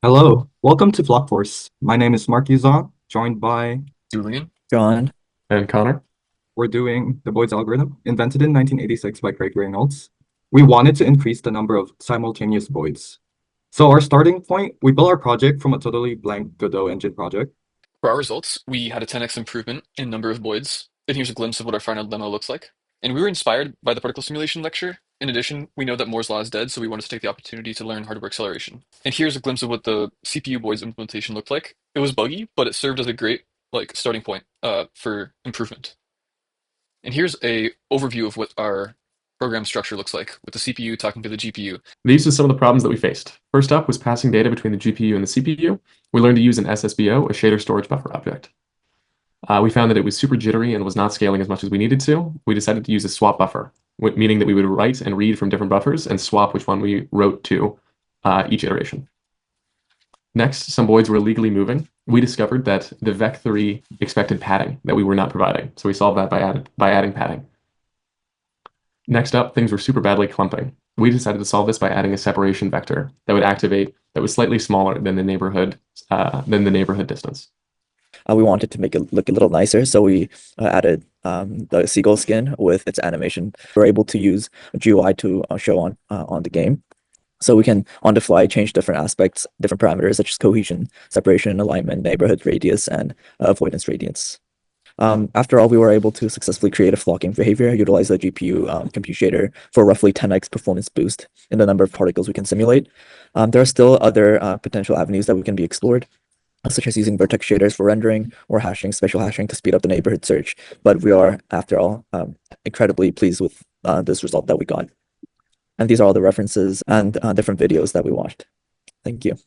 Hello, welcome to FlockForce. My name is Yuzon, joined by Julian. John. And Connor. we're doing the Boyd's algorithm, invented in 1986 by Craig Reynolds. We wanted to increase the number of simultaneous Boyds. So our starting point, we built our project from a totally blank Godot engine project. For our results, we had a 10x improvement in number of voids, and here's a glimpse of what our final demo looks like. And we were inspired by the particle simulation lecture. In addition, we know that Moore's law is dead, so we wanted to take the opportunity to learn hardware acceleration. And here's a glimpse of what the CPU voids implementation looked like. It was buggy, but it served as a great starting point for improvement. And here's a overview of what our program structure looks like, with the CPU talking to the GPU. These are some of the problems that we faced. First up was passing data between the GPU and the CPU. We learned to use an SSBO, a shader storage buffer object. We found that it was super jittery and was not scaling as much as we needed to. We decided to use a swap buffer, meaning that we would write and read from different buffers and swap which one we wrote to each iteration. Next, some voids were illegally moving. We discovered that the VEC3 expected padding that we were not providing, so we solved that by adding padding. Next up, things were super badly clumping. We decided to solve this by adding a separation vector that would activate that was slightly smaller than the neighborhood distance. We wanted to make it look a little nicer, so we added the seagull skin with its animation. We're able to use a GUI to show on the game. So we can, on the fly, change different aspects, different parameters, such as cohesion, separation, alignment, neighborhood radius, and avoidance radius. After all, we were able to successfully create a flocking behavior, utilize the GPU compute shader for roughly 10x performance boost in the number of particles we can simulate. There are still other potential avenues that we can be explored, such as using vertex shaders for rendering or hashing, special hashing to speed up the neighborhood search. But we are, after all, incredibly pleased with this result that we got. And these are all the references and different videos that we watched. Thank you.